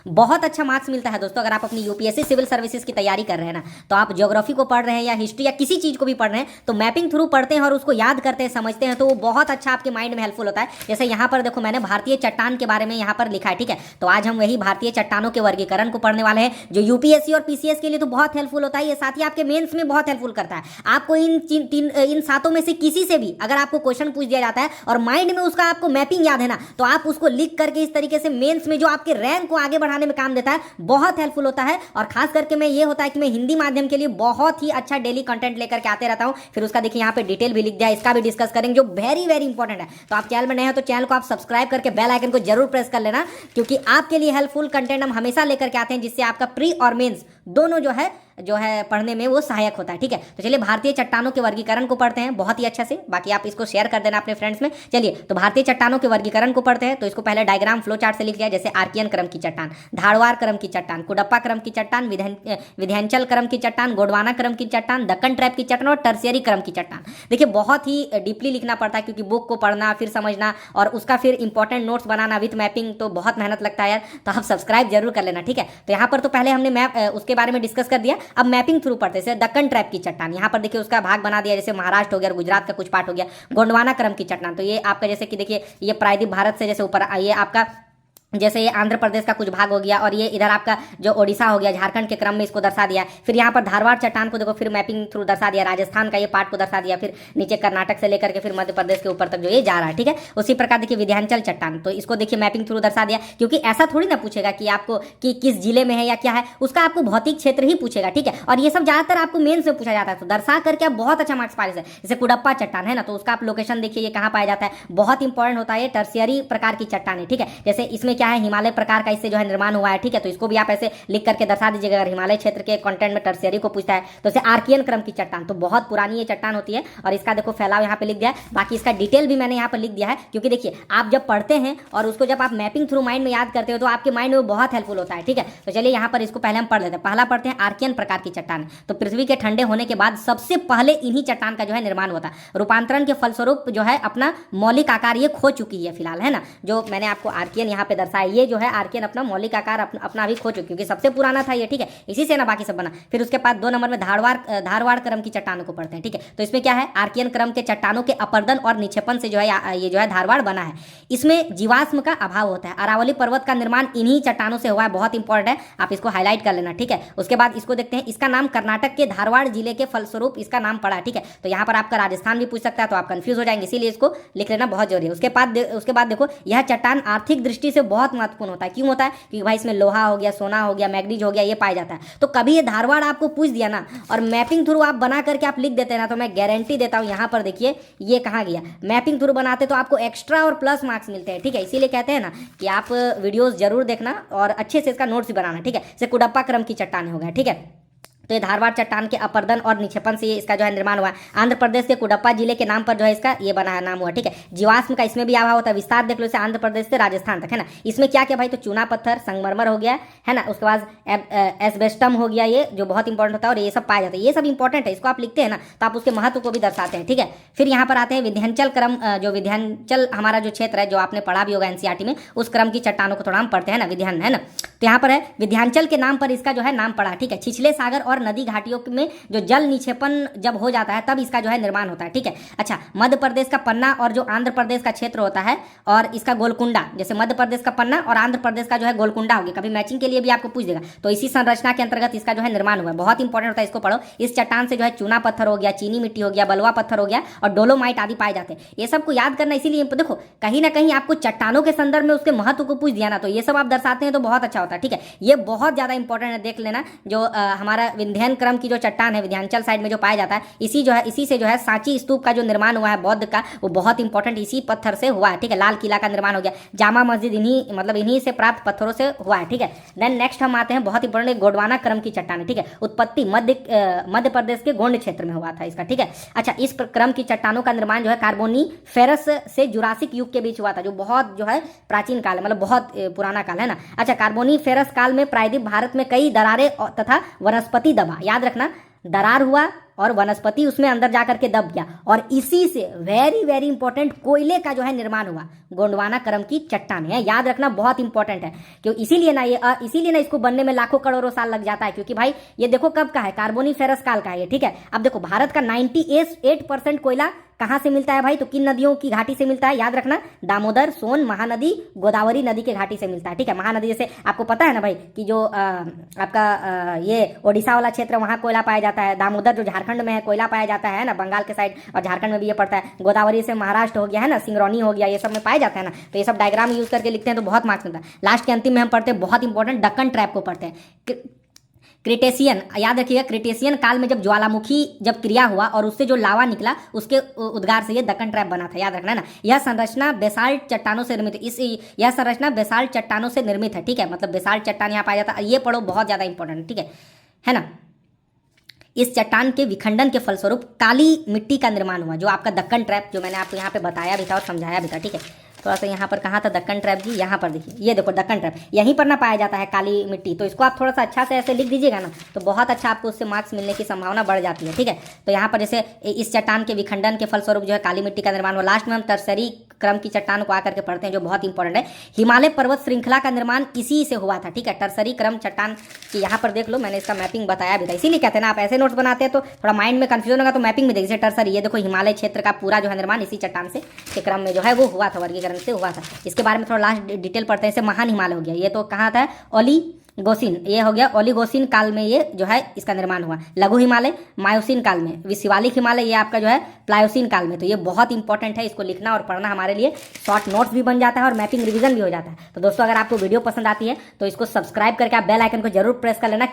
बहुत अच्छा मार्क्स मिलता है दोस्तों। अगर आप अपनी यूपीएससी सिविल सर्विसेज की तैयारी कर रहे हैं ना, तो आप ज्योग्राफी को पढ़ रहे हैं या हिस्ट्री या किसी चीज को भी पढ़ रहे हैं, तो मैपिंग थ्रू पढ़ते हैं और उसको याद करते हैं, समझते हैं, तो वो बहुत अच्छा आपके माइंड में हेल्पफुल होता है। जैसे यहाँ पर देखो, मैंने भारतीय चट्टान के बारे में यहाँ पर लिखा है, ठीक है। तो आज हम वही भारतीय चट्टानों के वर्गीकरण को पढ़ने वाले हैं, जो यूपीएससी और पीसीएस के लिए तो बहुत हेल्पफुल होता है। ये साथ ही आपके मेंस में बहुत हेल्पफुल करता है। आपको इन सातों में से किसी से भी अगर आपको क्वेश्चन पूछ दिया जाता है और माइंड में उसका आपको मैपिंग याद है ना, तो आप उसको लिख करके इस तरीके से मेंस में जो आपके रैंक को आगे बढ़ाने में काम देता है, बहुत हेल्पफुल होता है। और खास करके मैं ये होता है कि मैं हिंदी माध्यम के लिए बहुत ही अच्छा डेली कंटेंट लेकर के आते रहता हूं। फिर उसका देखिए यहाँ पे डिटेल भी लिख दिया, इसका भी डिस्कस करेंगे, जो वेरी वेरी इंपॉर्टेंट है। तो आप चैनल में नए हो तो चैनल को आप सब्सक्राइब करके बेल आइकन को जरूर प्रेस कर लेना, क्योंकि आपके लिए हेल्पफुल कंटेंट हम हमेशा लेकर के आते हैं, जिससे आपका प्री और मेंस दोनों जो है पढ़ने में वो सहायक होता है, ठीक है। तो चलिए भारतीय चट्टानों के वर्गीकरण को पढ़ते हैं बहुत ही अच्छे से। बाकी आप इसको शेयर कर देना अपने फ्रेंड्स में। चलिए, तो भारतीय चट्टानों के वर्गीकरण को पढ़ते हैं। तो इसको पहले डायग्राम फ्लो चार्ट से लिख दिया, जैसे आर्कियन क्रम की चट्टान, धारवाड़ क्रम की चट्टान, कुडप्पा क्रम की चट्टान, विंध्याचल क्रम की चट्टान, गोंडवाना क्रम की चट्टान, दक्कन ट्रैप की चट्टान और टर्शियरी क्रम की चट्टान। देखिए बहुत ही डीपली लिखना पड़ता है, क्योंकि बुक को पढ़ना, फिर समझना और उसका फिर important notes banana with mapping, तो बहुत मेहनत लगता है यार। तो आप सब्सक्राइब जरूर कर लेना, ठीक है। तो यहाँ पर तो पहले हमने मैप उसके बारे में डिस्कस कर दिया। अब मैपिंग थ्रू पढ़ते हैं। जैसे दक्कन ट्रैप की चट्टान, यहाँ पर देखिए उसका भाग बना दिया, जैसे महाराष्ट्र हो गया और गुजरात का कुछ पार्ट हो गया। गोंडवाना क्रम की चट्टान, तो ये आपका जैसे कि देखिए ये प्रायद्वीप भारत से जैसे ऊपर, ये आपका जैसे ये आंध्र प्रदेश का कुछ भाग हो गया, और ये इधर आपका जो ओडिशा हो गया, झारखंड के क्रम में इसको दर्शा दिया। फिर यहाँ पर धारवाड़ चट्टान को देखो, फिर मैपिंग थ्रू दर्शा दिया, राजस्थान का ये पार्ट को दर्शा दिया, फिर नीचे कर्नाटक से लेकर के फिर मध्य प्रदेश के ऊपर तक जो ये जा रहा है, ठीक है। उसी प्रकार देखिए विंध्याचल चट्टान, तो इसको देखिए मैपिंग थ्रू दर्शा दिया, क्योंकि ऐसा थोड़ी ना पूछेगा कि आपको कि किस जिले में है या क्या है, उसका आपको भौतिक क्षेत्र ही पूछेगा, ठीक है। और ये सब ज्यादातर आपको मेंस में पूछा जाता है, तो दर्शा करके आप बहुत अच्छा मार्क्स पा रहे हैं। जैसे कुडप्पा चट्टान है ना, तो उसका आप लोकेशन देखिए ये कहाँ पाया जाता है, बहुत इंपॉर्टेंट होता है। ये टर्शियरी प्रकार की चट्टान है, ठीक है। जैसे इसमें क्या है, हिमालय प्रकार का इससे जो है निर्माण हुआ है, ठीक है। तो इसको भी आप ऐसे लिख करके दर्शा दीजिएगा। अगर हिमालय क्षेत्र के कंटेंट में टर्शियरी को पूछता है, तो इसे आर्कियन क्रम की चट्टान, तो बहुत पुरानी ये चट्टान होती है। और इसका देखो फैलाव यहाँ पे लिख दिया है, बाकी इसका डिटेल भी मैंने यहाँ पर लिख दिया है, क्योंकि देखिए आप जब पढ़ते हैं और उसको जब आप मैपिंग थ्रू माइंड में याद करते हो, तो आपके माइंड में बहुत हेल्पफुल होता है, ठीक है। तो चलिए यहाँ पर इसको पहले हम पढ़ लेते हैं। पहला पढ़ते हैं आर्कियन प्रकार की चट्टान। तो पृथ्वी के ठंडे होने के बाद सबसे पहले इन्हीं चट्टान का जो है निर्माण हुआ था। रूपांतरण के फलस्वरूप जो है अपना मौलिक आकार ये खो चुकी है फिलहाल, है ना। जो मैंने आपको आर्कियन यहाँ पे दर्शाया, ये जो है आर्कियन अपना मौलिक आकार अपना भी खो चुकी, क्योंकि सबसे पुराना था ये, ठीक है। इसी से ना बाकी सब बना। फिर उसके बाद 2 नंबर में धारवाड़ क्रम की चट्टानों को पढ़ते हैं, ठीक है। तो इसमें क्या है, आर्कियन क्रम के चट्टानों के अपर्दन और निक्षेपण से जो है ये जो है धारवाड़ बना है। इसमें जीवाश्म का अभाव होता है। अरावली पर्वत का निर्माण इन्हीं चट्टानों से हुआ है, बहुत इंपॉर्टेंट है, आप इसको हाईलाइट कर लेना, ठीक है। उसके बाद इसको देखते हैं, इसका नाम कर्नाटक के धारवाड़ जिले के फलस्वरूप इसका नाम पड़ा, ठीक है। तो यहाँ पर आपका राजस्थान भी पूछ सकता है, तो आप कंफ्यूज हो जाएंगे, इसीलिए इसको लिख लेना बहुत जरूरी है। उसके बाद देखो, यह चट्टान आर्थिक दृष्टि से बहुत महत्वपूर्ण होता है। क्यों होता है, क्योंकि भाई इसमें लोहा हो गया, सोना हो गया, मैग्नीज हो गया, ये पाया जाता है। तो कभी ये धारवाड़ आपको पूछ दिया ना, और मैपिंग थ्रू आप बना करके आप लिख देते हैं ना, तो मैं गारंटी देता हूँ यहाँ पर देखिए ये कहाँ गया, मैपिंग थ्रू बनाते तो आपको एक्स्ट्रा और प्लस मार्क्स मिलते हैं, ठीक है। इसीलिए कहते हैं ना कि आप वीडियोस जरूर देखना और अच्छे से इसका नोट्स भी बनाना, ठीक है। जैसे कुडप्पा क्रम की चट्टान हो गया, ठीक है। तो ये धारवाड़ चट्टान के अपर्दन और निक्षेपण से इसका जो है निर्माण हुआ है। आंध्र प्रदेश के कुडप्पा जिले के नाम पर जो है इसका ये बना नाम हुआ, ठीक है। जीवाश्म का इसमें भी अभाव होता है। विस्तार देख लो, इसे आंध्र प्रदेश से राजस्थान तक, है ना। इसमें क्या क्या भाई, तो चूना पत्थर, संगमरमर हो गया, है ना। उसके बाद एस्बेस्टम हो गया, ये जो बहुत इंपॉर्टेंट होता है, और ये सब पाया जाता है। ये सब इंपॉर्टेंट है, इसको आप लिखते हैं ना, तो आप उसके महत्व को भी दर्शाते हैं, ठीक है। फिर यहाँ पर आते हैं विंध्याचल क्रम, जो विंध्याचल हमारा जो क्षेत्र है, जो आपने पढ़ा भी होगा एनसीईआरटी में, उस क्रम की चट्टानों को थोड़ा हम पढ़ते हैं ना, विंध्यान, है ना। तो यहाँ पर है विंध्याचल के नाम पर इसका जो है नाम पड़ा, ठीक है। छिछले सागर और नदी घाटियों में जो जल निक्षेपण जब हो जाता है, तब इसका जो है निर्माण होता है, ठीक है। अच्छा, मध्य प्रदेश का पन्ना और जो आंध्र प्रदेश का क्षेत्र होता है, और इसका गोलकुंडा, जैसे मध्य प्रदेश का पन्ना और आंध्र प्रदेश का जो है गोलकुंडा हो गया, कभी मैचिंग के लिए भी आपको पूछ देगा। तो इसी संरचना के अंतर्गत इसका जो है निर्माण हुआ है, बहुत इंपॉर्टेंट होता है, इसको पढ़ो। इस चट्टान से जो है चूना पत्थर हो गया, चीनी मिट्टी हो गया, बलुआ पत्थर हो गया और डोलोमाइट आदि पाए जाते हैं। ये सबको याद करना, इसीलिए देखो कहीं ना कहीं आपको चट्टानों के संदर्भ में उसके महत्व को पूछ दिया ना, तो ये सब आप दर्शाते हैं तो बहुत अच्छा होता है, ठीक है। ये बहुत ज्यादा इंपॉर्टेंट है, देख लेना। जो हमारा विंध्यन क्रम की जो चट्टान है, विंध्याचल साइड में जो पाया जाता है, इसी से जो है सांची स्तूप का जो निर्माण हुआ है बौद्ध का, वो बहुत इंपॉर्टेंट इसी पत्थर से हुआ है, ठीक है। लाल किला का निर्माण हो गया, जामा मस्जिद इन्हीं से प्राप्त पत्थरों से हुआ है, ठीक है। देन नेक्स्ट हम आते हैं, बहुत इंपॉर्टेंट, गोंडवाना क्रम की चट्टान है, ठीक है। उत्पत्ति मध्य प्रदेश के गोंड क्षेत्र में हुआ था इसका, ठीक है। अच्छा, इस क्रम की चट्टानों का निर्माण जो है कार्बोनीफेरस से जुरासिक युग के बीच हुआ था, जो बहुत जो है प्राचीन काल है, मतलब बहुत पुराना काल है ना। अच्छा, कार्बोनीफेरस काल में प्रायद्वीप भारत में कई दरारें तथा वनस्पति दबा, याद रखना, दरार हुआ और वनस्पति उसमें अंदर जाकर के दब गया और इसी से वेरी वेरी इंपॉर्टेंट कोयले का जो है निर्माण हुआ गोंडवाना क्रम की चट्टान है। याद रखना बहुत इंपॉर्टेंट है क्यों इसीलिए ना इसको बनने में लाखों करोड़ों साल लग जाता है, क्योंकि भाई ये देखो कब का है, कार्बोनिफेरस काल का है ये, ठीक है। अब देखो भारत का 98% कोयला कहां से मिलता है भाई, तो किन नदियों की घाटी से मिलता है, याद रखना दामोदर, सोन, महानदी, गोदावरी नदी के घाटी से मिलता है, ठीक है। महानदी जैसे आपको पता है ना भाई कि जो आपका ये ओडिशा वाला क्षेत्र वहां कोयला पाया जाता है, दामोदर जो झारखंड में है कोयला पाया जाता है ना, बंगाल के साइड और झारखंड में भी ये पड़ता है, गोदावरी से महाराष्ट्र हो गया है ना, सिंगरौनी हो गया, ये सब में पाया जाता है ना। तो ये सब डायग्राम यूज करके लिखते हैं तो बहुत मार्क्स मिलता है। लास्ट के अंतिम में हम पढ़ते हैं बहुत इंपॉर्टेंट डक्कन ट्रैप को पढ़ते हैं। क्रिटेशियन, याद रखिएगा क्रिटेशियन काल में जब ज्वालामुखी जब क्रिया हुआ और उससे जो लावा निकला उसके उद्गार से ये दक्कन ट्रैप बना था, याद रखना ना। यह संरचना बेसाल्ट चट्टानों से निर्मित यह संरचना बेसाल्ट चट्टानों से निर्मित है, ठीक है। मतलब बेसाल्ट चट्टान यहाँ पाया जाता है, ये पढ़ो बहुत ज्यादा इंपॉर्टेंट, ठीक है ना। इस चट्टान के विखंडन के फलस्वरूप काली मिट्टी का निर्माण हुआ, जो आपका दक्कन ट्रैप जो मैंने आपको यहाँ पे बताया भी था और समझाया भी था, ठीक है। थोड़ा सा यहाँ पर कहाँ था दक्कन ट्रैप जी, यहाँ पर देखिए, ये देखो दक्कन ट्रैप यहीं पर ना पाया जाता है काली मिट्टी, तो इसको आप थोड़ा सा अच्छा से ऐसे लिख दीजिएगा ना तो बहुत अच्छा आपको उससे मार्क्स मिलने की संभावना बढ़ जाती है, ठीक है। तो यहाँ पर जैसे इस चट्टान के विखंडन के फलस्वरूप जो है काली मिट्टी का निर्माण हुआ। लास्ट में हम टर्सरी क्रम की चट्टान को आकर के पढ़ते हैं जो बहुत इंपॉर्टेंट है। हिमालय पर्वत श्रृंखला का निर्माण इसी से हुआ था, ठीक है। टर्सरी क्रम चट्टान की यहाँ पर देख लो, मैंने इसका मैपिंग बताया भी था, इसीलिए कहते हैं ना आप ऐसे नोट्स बनाते हैं तो थोड़ा माइंड में कंफ्यूजन होगा, तो मैपिंग में देखिए टर्सरी, ये देखो हिमालय क्षेत्र का पूरा जो है निर्माण इसी चट्टान से के क्रम में जो है वो हुआ था, वर्गीकरण से हुआ था। इसके बारे में थोड़ा लास्ट डिटेल पढ़ते हैं। जैसे महान हिमालय हो गया, ये तो कहाँ था, ओलीगोसिन, ये हो गया ओलीगोसिन काल में ये जो है इसका निर्माण हुआ। लघु हिमालय मायोसिन काल में, शिवालिक हिमालय ये आपका जो है प्लायोसिन काल में। तो ये बहुत इंपॉर्टेंट है, इसको लिखना और पढ़ना हमारे लिए शॉर्ट नोट्स भी बन जाता है और मैपिंग रिवीजन भी हो जाता है। तो दोस्तों अगर आपको वीडियो पसंद आती है तो इसको सब्सक्राइब करके आप बेल आइकन को जरूर प्रेस कर लेना।